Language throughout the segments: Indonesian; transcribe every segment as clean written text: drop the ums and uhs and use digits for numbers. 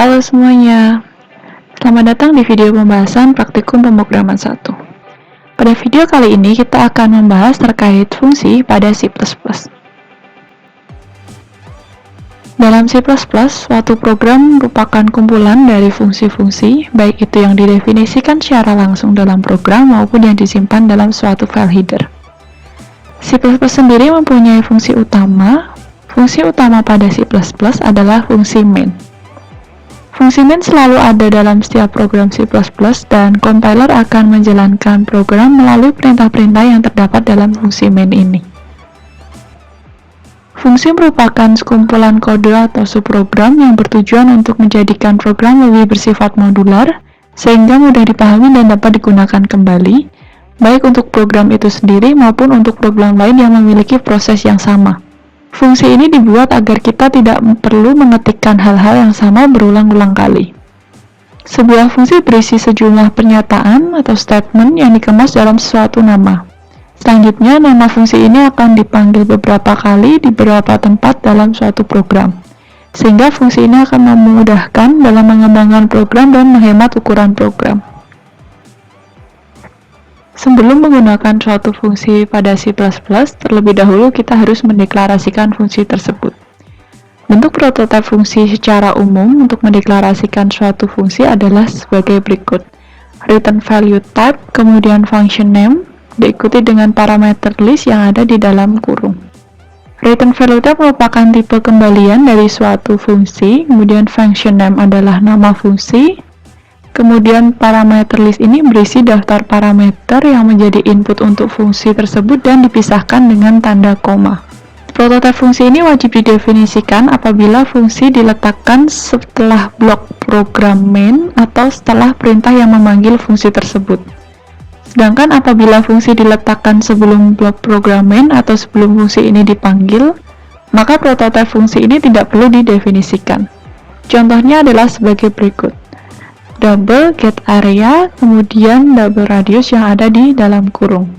Halo semuanya, selamat datang di video pembahasan praktikum pemrograman 1. Pada video kali ini kita akan membahas terkait fungsi pada C++. Dalam C++, suatu program merupakan kumpulan dari fungsi-fungsi, baik itu yang didefinisikan secara langsung dalam program maupun yang disimpan dalam suatu file header. C++ sendiri mempunyai fungsi utama. Fungsi utama pada C++ adalah fungsi main. Fungsi main selalu ada dalam setiap program C++ dan compiler akan menjalankan program melalui perintah-perintah yang terdapat dalam fungsi main ini. Fungsi merupakan sekumpulan kode atau subprogram yang bertujuan untuk menjadikan program lebih bersifat modular, sehingga mudah dipahami dan dapat digunakan kembali, baik untuk program itu sendiri maupun untuk program lain yang memiliki proses yang sama. Fungsi ini dibuat agar kita tidak perlu mengetikkan hal-hal yang sama berulang-ulang kali. Sebuah fungsi berisi sejumlah pernyataan atau statement yang dikemas dalam suatu nama. Selanjutnya, nama fungsi ini akan dipanggil beberapa kali di beberapa tempat dalam suatu program, sehingga fungsi ini akan memudahkan dalam mengembangkan program dan menghemat ukuran program. Sebelum menggunakan suatu fungsi pada C++, terlebih dahulu kita harus mendeklarasikan fungsi tersebut. Bentuk prototipe fungsi secara umum untuk mendeklarasikan suatu fungsi adalah sebagai berikut. Return value type, kemudian function name, diikuti dengan parameter list yang ada di dalam kurung. Return value type merupakan tipe kembalian dari suatu fungsi, kemudian function name adalah nama fungsi, kemudian parameter list ini berisi daftar parameter yang menjadi input untuk fungsi tersebut dan dipisahkan dengan tanda koma. Prototipe fungsi ini wajib didefinisikan apabila fungsi diletakkan setelah blok program main atau setelah perintah yang memanggil fungsi tersebut. Sedangkan apabila fungsi diletakkan sebelum blok program main atau sebelum fungsi ini dipanggil, maka prototipe fungsi ini tidak perlu didefinisikan. Contohnya adalah sebagai berikut. Double get area, kemudian double radius yang ada di dalam kurung.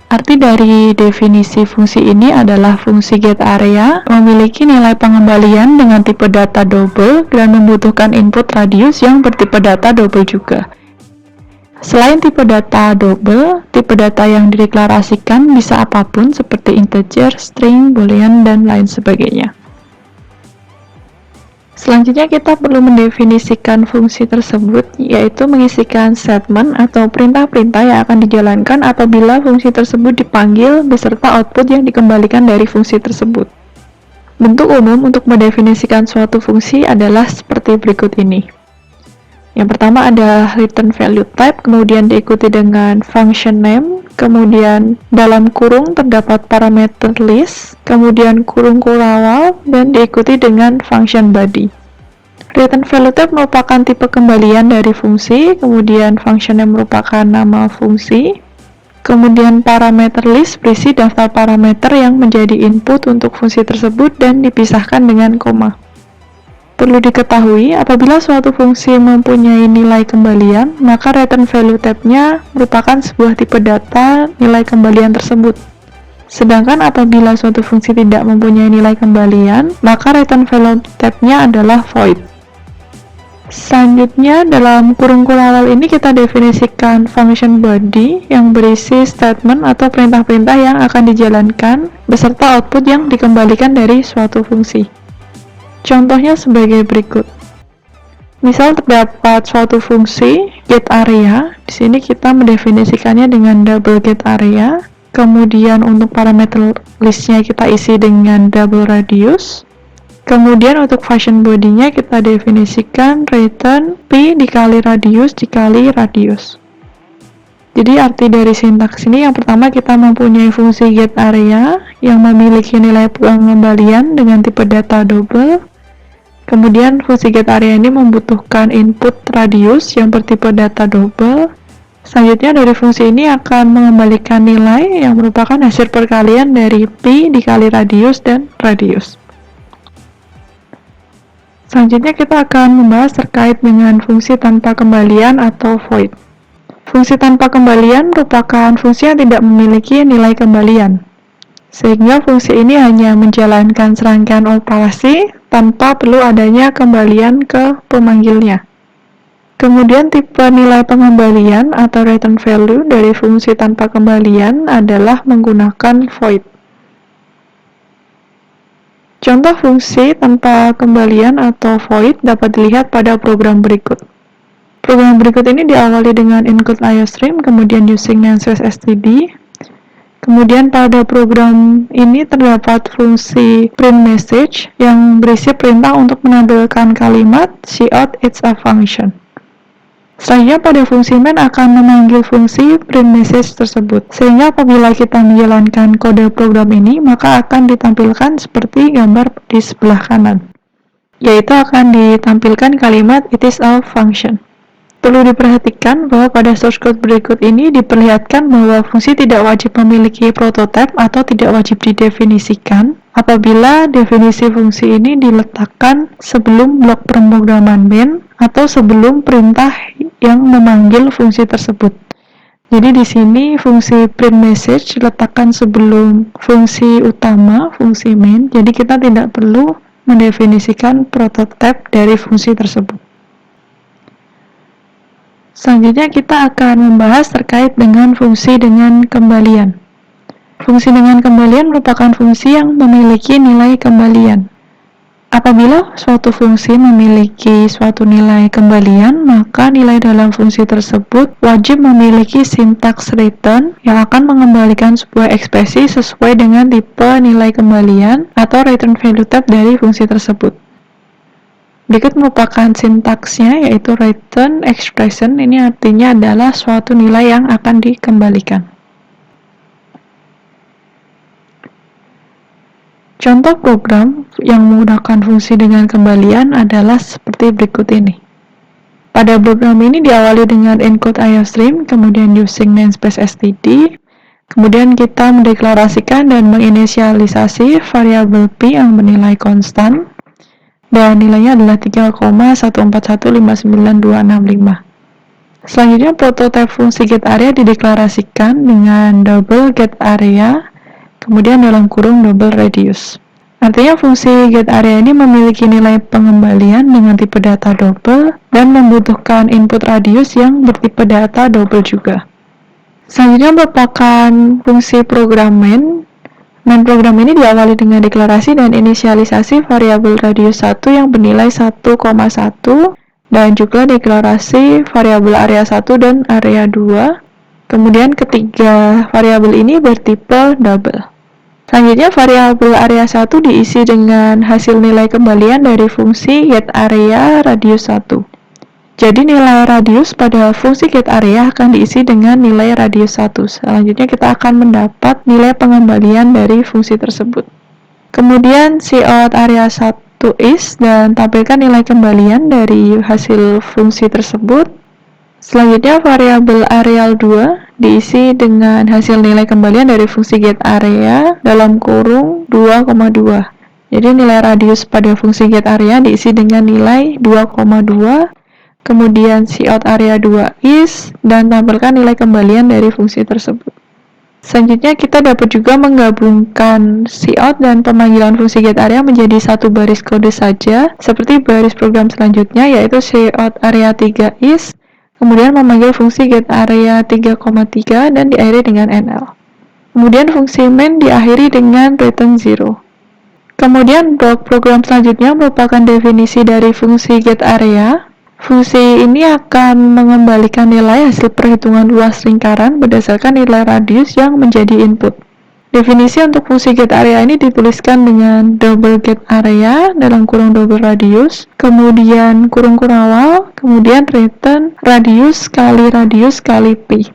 Arti dari definisi fungsi ini adalah fungsi get area memiliki nilai pengembalian dengan tipe data double dan membutuhkan input radius yang bertipe data double juga. Selain tipe data double, tipe data yang dideklarasikan bisa apapun seperti integer, string, boolean, dan lain sebagainya. Selanjutnya kita perlu mendefinisikan fungsi tersebut, yaitu mengisikan statement atau perintah-perintah yang akan dijalankan apabila fungsi tersebut dipanggil beserta output yang dikembalikan dari fungsi tersebut. Bentuk umum untuk mendefinisikan suatu fungsi adalah seperti berikut ini. Yang pertama ada return value type, kemudian diikuti dengan function name, kemudian dalam kurung terdapat parameter list, kemudian kurung awal, dan diikuti dengan function body. Return value type merupakan tipe kembalian dari fungsi, kemudian function name merupakan nama fungsi, kemudian parameter list berisi daftar parameter yang menjadi input untuk fungsi tersebut dan dipisahkan dengan koma. Perlu diketahui, apabila suatu fungsi mempunyai nilai kembalian, maka return value type-nya merupakan sebuah tipe data nilai kembalian tersebut. Sedangkan apabila suatu fungsi tidak mempunyai nilai kembalian, maka return value type-nya adalah void. Selanjutnya, dalam kurung awal ini kita definisikan function body yang berisi statement atau perintah-perintah yang akan dijalankan beserta output yang dikembalikan dari suatu fungsi. Contohnya sebagai berikut. Misal terdapat suatu fungsi get area, di sini kita mendefinisikannya dengan double get area. Kemudian untuk parameter listnya kita isi dengan double radius. Kemudian untuk function body-nya kita definisikan return p dikali radius dikali radius. Jadi arti dari sintaks ini, yang pertama kita mempunyai fungsi get area yang memiliki nilai pengembalian dengan tipe data double. Kemudian fungsi get area ini membutuhkan input radius yang bertipe data double. Selanjutnya dari fungsi ini akan mengembalikan nilai yang merupakan hasil perkalian dari pi dikali radius dan radius. Selanjutnya kita akan membahas terkait dengan fungsi tanpa kembalian atau void. Fungsi tanpa kembalian merupakan fungsi yang tidak memiliki nilai kembalian, sehingga fungsi ini hanya menjalankan serangkaian operasi tanpa perlu adanya kembalian ke pemanggilnya. Kemudian tipe nilai pengembalian atau return value dari fungsi tanpa kembalian adalah menggunakan void. Contoh fungsi tanpa kembalian atau void dapat dilihat pada program berikut. Program berikut ini diawali dengan include iostream, kemudian using namespace std. Kemudian pada program ini terdapat fungsi print message yang berisi perintah untuk menampilkan kalimat cout it's a function. Selanjutnya pada fungsi main akan memanggil fungsi print message tersebut, sehingga apabila kita menjalankan kode program ini, maka akan ditampilkan seperti gambar di sebelah kanan, yaitu akan ditampilkan kalimat it is a function. Perlu diperhatikan bahwa pada source code berikut ini diperlihatkan bahwa fungsi tidak wajib memiliki prototype atau tidak wajib didefinisikan apabila definisi fungsi ini diletakkan sebelum blok pemrograman main atau sebelum perintah yang memanggil fungsi tersebut. Jadi di sini fungsi print message diletakkan sebelum fungsi utama, fungsi main. Jadi kita tidak perlu mendefinisikan prototype dari fungsi tersebut. Selanjutnya kita akan membahas terkait dengan fungsi dengan kembalian. Fungsi dengan kembalian merupakan fungsi yang memiliki nilai kembalian. Apabila suatu fungsi memiliki suatu nilai kembalian, maka nilai dalam fungsi tersebut wajib memiliki sintaks return yang akan mengembalikan sebuah ekspresi sesuai dengan tipe nilai kembalian atau return value type dari fungsi tersebut. Berikut merupakan sintaksnya, yaitu return expression. Ini artinya adalah suatu nilai yang akan dikembalikan. Contoh program yang menggunakan fungsi dengan kembalian adalah seperti berikut ini. Pada program ini diawali dengan include iostream, kemudian using namespace std, kemudian kita mendeklarasikan dan menginisialisasi variabel p yang bernilai konstan, dan nilainya adalah 3,141592565. Selanjutnya prototipe fungsi getArea dideklarasikan dengan double getArea, kemudian dalam kurung double radius. Artinya fungsi getArea ini memiliki nilai pengembalian dengan tipe data double dan membutuhkan input radius yang bertipe data double juga. Selanjutnya merupakan fungsi program main. Main program ini diawali dengan deklarasi dan inisialisasi variabel radius 1 yang bernilai 1,1 dan juga deklarasi variabel area 1 dan area 2. Kemudian ketiga variabel ini bertipe double. Selanjutnya variabel area 1 diisi dengan hasil nilai kembalian dari fungsi getArea radius 1. Jadi nilai radius pada fungsi getArea akan diisi dengan nilai radius 1. Selanjutnya kita akan mendapat nilai pengembalian dari fungsi tersebut. Kemudian cout area 1 is dan tampilkan nilai kembalian dari hasil fungsi tersebut. Selanjutnya variabel areal 2 diisi dengan hasil nilai kembalian dari fungsi getArea dalam kurung 2,2. Jadi nilai radius pada fungsi getArea diisi dengan nilai 2,2. Kemudian cout area 2 is dan tampilkan nilai kembalian dari fungsi tersebut. Selanjutnya kita dapat juga menggabungkan cout dan pemanggilan fungsi getArea menjadi satu baris kode saja, seperti baris program selanjutnya, yaitu cout area 3 is, kemudian memanggil fungsi getArea 3,3 dan diakhiri dengan nl. Kemudian fungsi main diakhiri dengan return 0. Kemudian blok program selanjutnya merupakan definisi dari fungsi getArea. Fungsi ini akan mengembalikan nilai hasil perhitungan luas lingkaran berdasarkan nilai radius yang menjadi input. Definisi untuk fungsi getArea ini dituliskan dengan double getArea dalam kurung double radius, kemudian kurung awal, kemudian return radius kali p.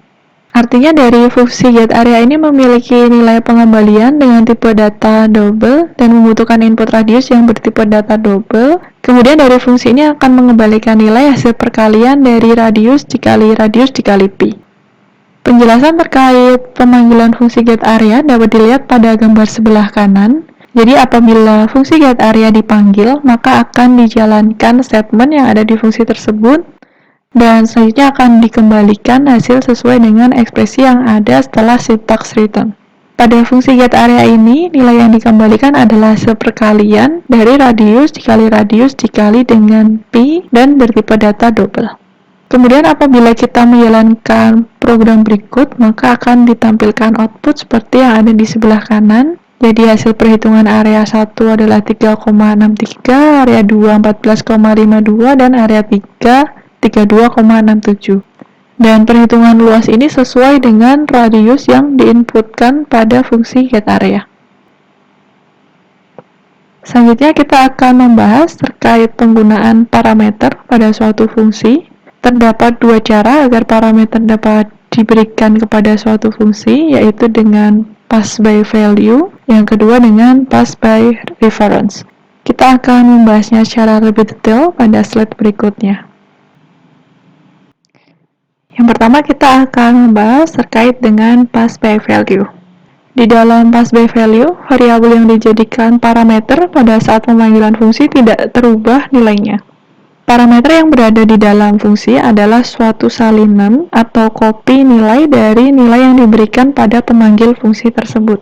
Artinya dari fungsi getArea ini memiliki nilai pengembalian dengan tipe data double dan membutuhkan input radius yang bertipe data double. Kemudian dari fungsi ini akan mengembalikan nilai hasil perkalian dari radius dikali pi. Penjelasan terkait pemanggilan fungsi getArea dapat dilihat pada gambar sebelah kanan. Jadi apabila fungsi getArea dipanggil, maka akan dijalankan statement yang ada di fungsi tersebut, dan selanjutnya akan dikembalikan hasil sesuai dengan ekspresi yang ada setelah syntax return. Pada fungsi getArea ini, nilai yang dikembalikan adalah hasil perkalian dari radius dikali dengan pi dan bertipe data double. Kemudian apabila kita menjalankan program berikut, maka akan ditampilkan output seperti yang ada di sebelah kanan. Jadi hasil perhitungan area 1 adalah 3,63, area 2 14,52, dan area 3 32,67. Dan perhitungan luas ini sesuai dengan radius yang diinputkan pada fungsi getArea. Selanjutnya kita akan membahas terkait penggunaan parameter pada suatu fungsi. Terdapat dua cara agar parameter dapat diberikan kepada suatu fungsi, yaitu dengan pass by value, yang kedua dengan pass by reference. Kita akan membahasnya secara lebih detail pada slide berikutnya. Yang pertama kita akan membahas terkait dengan pass by value. Di dalam pass by value, variabel yang dijadikan parameter pada saat pemanggilan fungsi tidak terubah nilainya. Parameter yang berada di dalam fungsi adalah suatu salinan atau kopi nilai dari nilai yang diberikan pada pemanggil fungsi tersebut.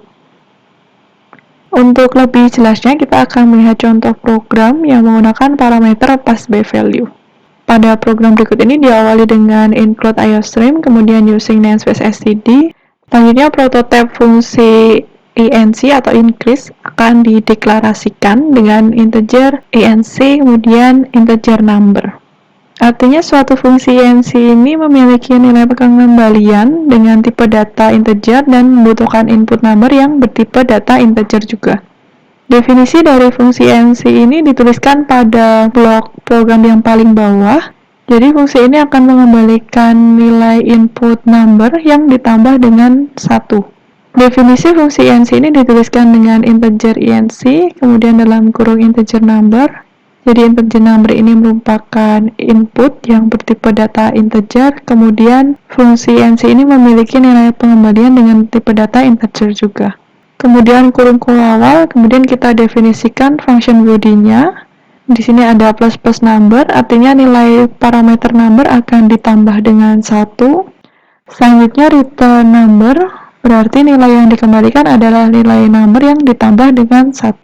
Untuk lebih jelasnya, kita akan melihat contoh program yang menggunakan parameter pass by value. Pada program berikut ini diawali dengan include IOStream, kemudian using namespace std. Selanjutnya prototipe fungsi inc atau increase akan dideklarasikan dengan integer inc kemudian integer number. Artinya suatu fungsi inc ini memiliki nilai pengembalian dengan tipe data integer dan membutuhkan input number yang bertipe data integer juga. Definisi dari fungsi inc ini dituliskan pada blok program yang paling bawah. Jadi fungsi ini akan mengembalikan nilai input number yang ditambah dengan 1. Definisi fungsi inc ini dituliskan dengan integer inc, kemudian dalam kurung integer number. Jadi integer number ini merupakan input yang bertipe data integer, kemudian fungsi inc ini memiliki nilai pengembalian dengan tipe data integer juga. Kemudian kurung awal, kemudian kita definisikan function body-nya. Di sini ada plus number, artinya nilai parameter number akan ditambah dengan 1. Selanjutnya return number, berarti nilai yang dikembalikan adalah nilai number yang ditambah dengan 1.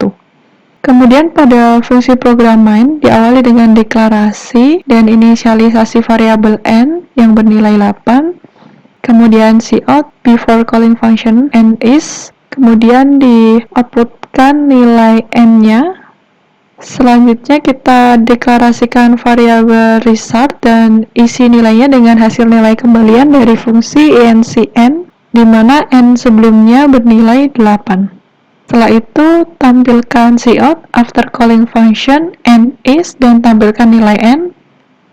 Kemudian pada fungsi program main diawali dengan deklarasi dan inisialisasi variabel n yang bernilai 8. Kemudian cout before calling function n is, kemudian di-outputkan nilai n-nya. Selanjutnya kita deklarasikan variabel result dan isi nilainya dengan hasil nilai kembalian dari fungsi incn, di mana n sebelumnya bernilai 8. Setelah itu, tampilkan cout after calling function n is dan tampilkan nilai n.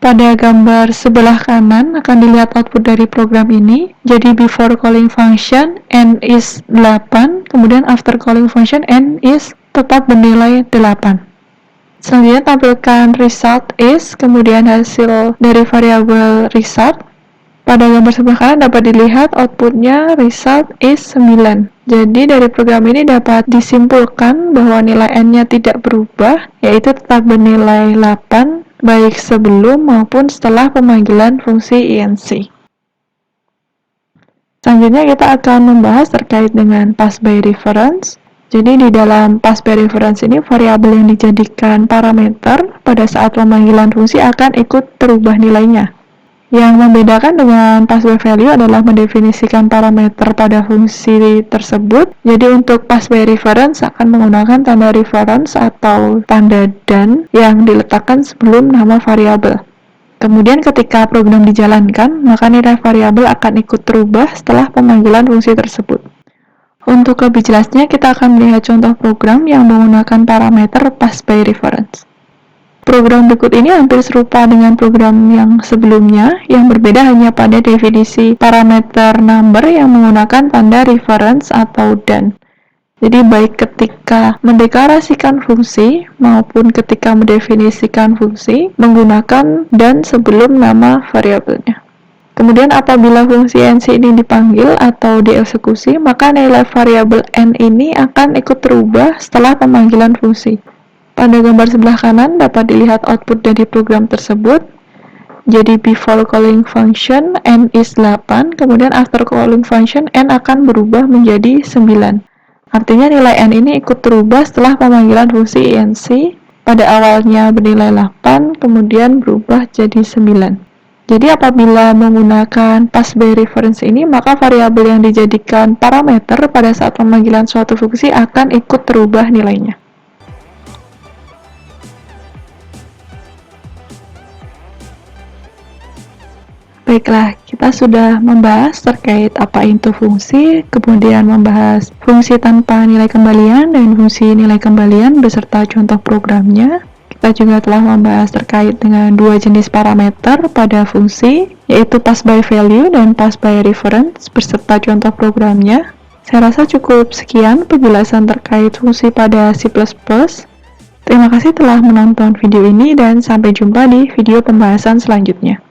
Pada gambar sebelah kanan akan dilihat output dari program ini. Jadi before calling function n is 8, kemudian after calling function n is tetap bernilai 8. Selanjutnya tampilkan result is, kemudian hasil dari variabel result. Pada gambar sebelah kanan dapat dilihat outputnya result is 9. Jadi dari program ini dapat disimpulkan bahwa nilai n-nya tidak berubah, yaitu tetap bernilai 8, baik sebelum maupun setelah pemanggilan fungsi inc. Selanjutnya kita akan membahas terkait dengan pass by reference. Jadi di dalam pass by reference ini variabel yang dijadikan parameter pada saat pemanggilan fungsi akan ikut terubah nilainya. Yang membedakan dengan pass by value adalah mendefinisikan parameter pada fungsi tersebut. Jadi untuk pass by reference akan menggunakan tanda reference atau tanda dan yang diletakkan sebelum nama variabel. Kemudian ketika program dijalankan, maka nilai variabel akan ikut terubah setelah pemanggilan fungsi tersebut. Untuk lebih jelasnya, kita akan melihat contoh program yang menggunakan parameter pass by reference. Program berikut ini hampir serupa dengan program yang sebelumnya, yang berbeda hanya pada definisi parameter number yang menggunakan tanda reference atau dan. Jadi baik ketika mendeklarasikan fungsi maupun ketika mendefinisikan fungsi menggunakan dan sebelum nama variabelnya. Kemudian apabila fungsi inc ini dipanggil atau dieksekusi, maka nilai variabel n ini akan ikut terubah setelah pemanggilan fungsi. Pada gambar sebelah kanan dapat dilihat output dari program tersebut. Jadi before calling function n is 8, kemudian after calling function n akan berubah menjadi 9. Artinya nilai n ini ikut berubah setelah pemanggilan fungsi inc. Pada awalnya bernilai 8, kemudian berubah jadi 9. Jadi apabila menggunakan pass by reference ini, maka variabel yang dijadikan parameter pada saat pemanggilan suatu fungsi akan ikut terubah nilainya. Baiklah, kita sudah membahas terkait apa itu fungsi, kemudian membahas fungsi tanpa nilai kembalian dan fungsi nilai kembalian beserta contoh programnya. Kita juga telah membahas terkait dengan dua jenis parameter pada fungsi, yaitu pass by value dan pass by reference beserta contoh programnya. Saya rasa cukup sekian penjelasan terkait fungsi pada C++. Terima kasih telah menonton video ini dan sampai jumpa di video pembahasan selanjutnya.